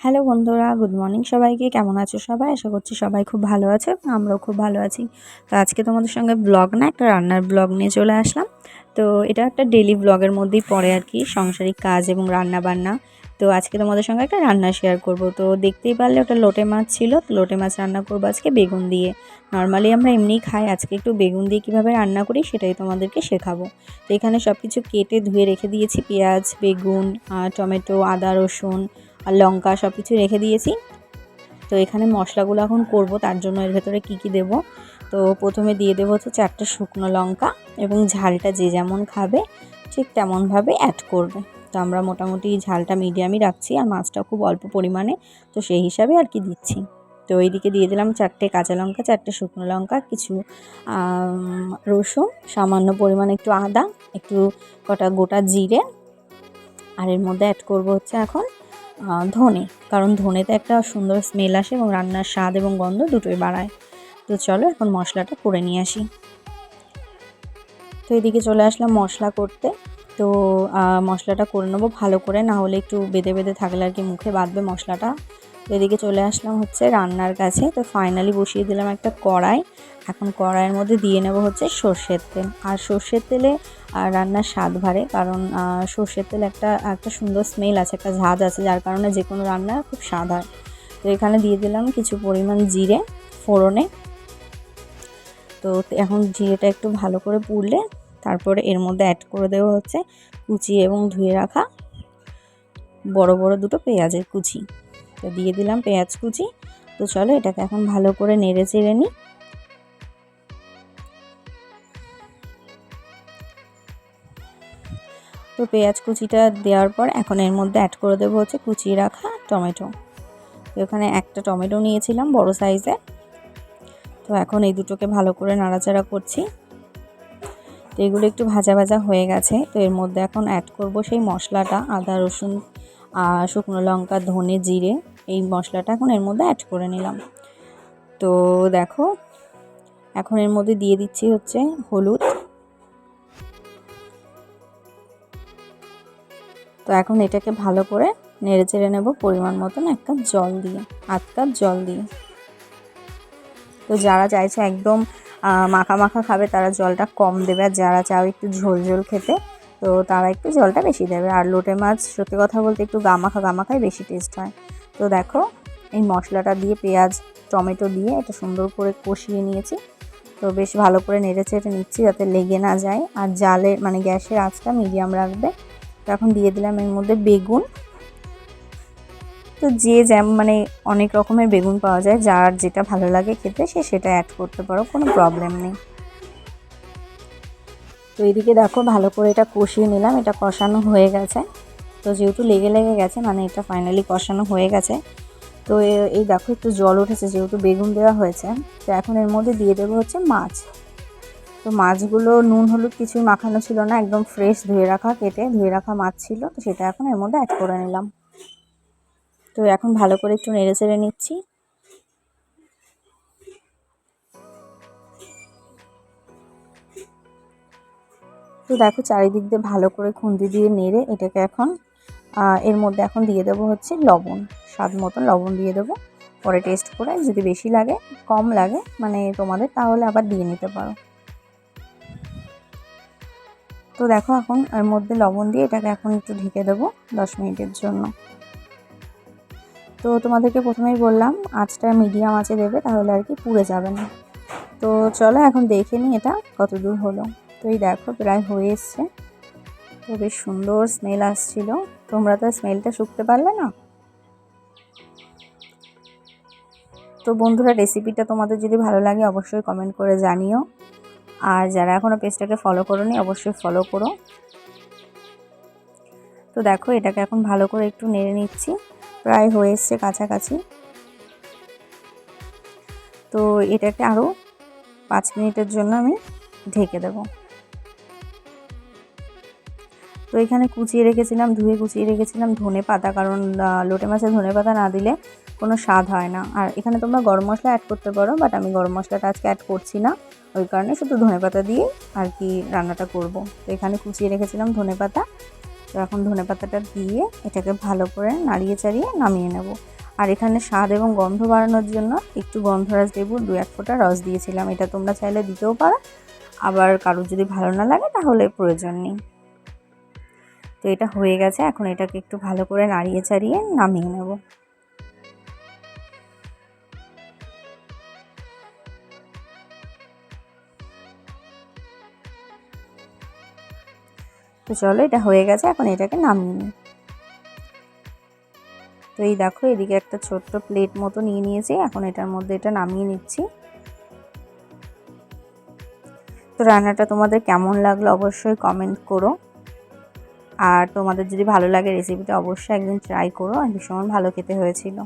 Hello বন্ধুরা, good morning সবাইকে। কেমন আছো সবাই? আশা করছি সবাই খুব ভালো আছে। আমরাও খুব ভালো আছি। তো আজকে তোমাদের সঙ্গে ব্লগ না, একটা রান্নার ব্লগ নিয়ে চলে আসলাম। তো এটা একটা ডেলি ব্লগের মধ্যেই পড়ে আর কি, সাংসারিক কাজ এবং রান্না বান্না। তো আজকে তোমাদের সঙ্গে একটা রান্না শেয়ার করব। তো দেখতেই পারলে ওটা লোটে মাছ ছিল। লোটে মাছ রান্না করবো আজকে বেগুন দিয়ে। নর্মালি আমরা এমনিই খাই, আজকে একটু বেগুন দিয়ে কীভাবে রান্না করি সেটাই তোমাদেরকে শেখাবো। তো এখানে সব কিছু কেটে ধুয়ে রেখে দিয়েছি, পেঁয়াজ, বেগুন, টমেটো, আদা, রসুন আর লঙ্কা সব কিছু রেখে দিয়েছি। তো এখানে মশলাগুলো এখন করব, তার জন্য এর ভেতরে কি কি দেব। তো প্রথমে দিয়ে দেবো হচ্ছে 4টে শুকনো লঙ্কা, এবং ঝালটা যে যেমন খাবে ঠিক তেমনভাবে অ্যাড করবে। তো আমরা মোটামুটি ঝালটা মিডিয়ামই রাখছি, আর মাছটা খুব অল্প পরিমাণে, তো সেই হিসাবে আর কি দিচ্ছি। তো এইদিকে দিয়ে দিলাম 4টে কাঁচা লঙ্কা, 4টে শুকনো লঙ্কা, কিছু রসুন, সামান্য পরিমাণে একটু আদা, একটু কটা গোটা জিরে, আর এর মধ্যে অ্যাড করব হচ্ছে এখন ধনে, কারণ ধনেতে একটা সুন্দর স্মেল আসে এবং রান্নার স্বাদ এবং গন্ধ দুটোই বাড়ায়। তো চলো এখন মশলাটা করে নিয়ে আসি। তো এদিকে চলে আসলাম মশলা করতে। তো মশলাটা করে নেবো ভালো করে, না হলে একটু বেঁধে বেঁধে থাকলে আর কি মুখে বাঁধবে মশলাটা। তো এদিকে চলে আসলাম হচ্ছে রান্নার কাছে। তো ফাইনালি বসিয়ে দিলাম একটা কড়াই। এখন কড়াইয়ের মধ্যে দিয়ে নেব হচ্ছে সর্ষের তেল। আর সর্ষের তেলে রান্নার স্বাদ বাড়ে, কারণ সর্ষের তেল একটা সুন্দর স্মেল আছে, একটা ঝাঁজ আছে, যার কারণে যে কোনো রান্নার খুব স্বাদ হয়। তো এখানে দিয়ে দিলাম কিছু পরিমাণ জিরে ফোড়নে। তো এখন জিরেটা একটু ভালো করে পুড়লে তারপরে এর মধ্যে অ্যাড করে দেওয়া হচ্ছে কুচিয়ে এবং ধুয়ে রাখা বড় বড় দুটো পেঁয়াজের কুচি। তো দিয়ে দিলাম পেঁয়াজ কুচি। তো চলো এটাকে এখন ভালো করে নেড়ে চেড়ে নিই। তো পেঁয়াজ কুচিটা দেওয়ার পর এখন এর মধ্যে অ্যাড করে দেবো হচ্ছে কুচিয়ে রাখা টমেটো। তো এখানে একটা টমেটো নিয়েছিলাম বড় সাইজের। তো এখন এই দুটোকে ভালো করে নাড়াচাড়া করছি। তো এগুলো একটু ভাজা ভাজা হয়ে গেছে। তো এর মধ্যে এখন অ্যাড করব সেই মশলাটা, আদা, রসুন, শুকনো লঙ্কা, ধনে, জিরে, এই মশলাটা এখন এর মধ্যে অ্যাড করে নিলাম। তো দেখো এখন এর মধ্যে দিয়ে দিচ্ছি হচ্ছে হলুদ। তো এখন এটাকে ভালো করে নেড়ে চেড়ে নেব পরিমাণ মতন 1 কাপ জল দিয়ে, 1/2 কাপ জল দিয়ে। তো যারা চাইছে একদম মাখা মাখা খাবে তারা জলটা কম দেবে, আর যারা চাও একটু ঝোল ঝোল খেতে তো তারা একটু জলটা বেশি দেবে। আর লোটে মাছ সত্যি কথা বলতে একটু গামাখাই বেশি টেস্ট হয়। তো দেখো এই মশলাটা দিয়ে পেঁয়াজ টমেটো দিয়ে এটা সুন্দর করে কষিয়ে নিয়েছি। তো বেশ ভালো করে নেড়ে চেড়ে নিচ্ছি যাতে লেগে না যায়, আর জালে মানে গ্যাসের আঁচটা মিডিয়াম রাখবে। তো এখন দিয়ে দিলাম এর মধ্যে বেগুন। তো যে যেমন মানে অনেক রকমের বেগুন পাওয়া যায়, যার যেটা ভালো লাগে খেতে সে সেটা অ্যাড করতে পারো, কোনো প্রবলেম নেই। তো এইদিকে দেখো ভালো করে এটা কষিয়ে নিলাম, এটা কষানো হয়ে গেছে। তো যেহেতু লেগে লেগে গেছে মানে এটা ফাইনালি কষানো হয়ে গেছে। তো এই দেখো একটু জল উঠেছে যেহেতু বেগুন দেওয়া হয়েছে। তো এখন এর মধ্যে দিয়ে দেবো হচ্ছে মাছ। তো মাছগুলো নুন হলুদ কিছুই মাখানো ছিল না, একদম ফ্রেশ কেটে ধুয়ে রাখা মাছ ছিল। তো সেটা এখন এর মধ্যে অ্যাড করে নিলাম। তো এখন ভালো করে একটু নেড়ে চেড়ে নিচ্ছি। তো দেখো চারিদিক দিয়ে ভালো করে খুন্তি দিয়ে নেড়ে এটাকে এখন এর মধ্যে এখন দিয়ে দেবো হচ্ছে লবণ, স্বাদ মতন লবণ দিয়ে দেবো। পরে টেস্ট করে যদি বেশি লাগে কম লাগে মানে তোমাদের, তাহলে আবার দিয়ে নিতে পারো। তো দেখো এখন এর মধ্যে লবণ দিয়ে এটাকে এখন একটু ঢেকে দেবো 10 মিনিটের জন্য। তো তোমাদেরকে প্রথমেই বললাম আঁচটা মিডিয়াম আঁচে দেবে, তাহলে আর কি পুড়ে যাবে না। তো চলো এখন দেখে নিই এটা কত দূর হলো। তো এই দেখো প্রায় হয়ে এসছে। তো বেশ সুন্দর স্মেল আসছিল, তোমরা তো স্মেলটা শুকতে পারলে না। তো বন্ধুরা রেসিপিটা তোমাদের যদি ভালো লাগে অবশ্যই কমেন্ট করে জানিও, আর যারা এখনও পেজটাকে ফলো করোনি অবশ্যই ফলো করো। তো দেখো এটাকে এখন ভালো করে একটু নেড়ে নিচ্ছি, প্রায় হয়ে এসছে কাছাকাছি। তো এটাকে আরও 5 মিনিটের জন্য আমি ঢেকে দেব। তো এখানে ধুয়ে কুচিয়ে রেখেছিলাম ধনে পাতা, কারণ লোটে মাছে ধনে পাতা না দিলে কোনো স্বাদ হয় না। আর এখানে তোমরা গরম মশলা অ্যাড করতে পারো, বাট আমি গরম মশলাটা আজকে অ্যাড করছি না, ওই কারণে শুধু ধনে পাতা দিয়ে আর কি রান্নাটা করব। তো এখানে কুচিয়ে রেখেছিলাম ধনে পাতা। তো এখন ধনেপাতাটা দিয়ে এটাকে ভালো করে নাড়িয়ে চাড়িয়ে নামিয়ে নেব। আর এখানে স্বাদ এবং গন্ধ বাড়ানোর জন্য একটু গন্ধরাজ লেবুর 2-1 ফোঁটা রস দিয়েছিলাম। এটা তোমরা চাইলে দিতেও পারো, আবার কারোর যদি ভালো না লাগে তাহলে প্রয়োজন নেই। তো এটা হয়ে গেছে, এখন এটাকে একটু ভালো করে নাড়িয়ে চাড়িয়ে নামিয়ে নেব। তো চলো, এটা হয়ে গেছে, এখন এটাকে নামিয়ে নিই। তো এই দেখো, এদিকে একটা ছোট্ট প্লেট মতো নিয়ে নিয়েছি, এখন এটার মধ্যে এটা নামিয়ে নিচ্ছি। তো রান্নাটা তোমাদের কেমন লাগলো অবশ্যই কমেন্ট করো, আর তোমাদের যদি ভালো লাগে রেসিপিটা অবশ্যই একদিন ট্রাই করো, ভীষণ ভালো খেতে হয়েছিল।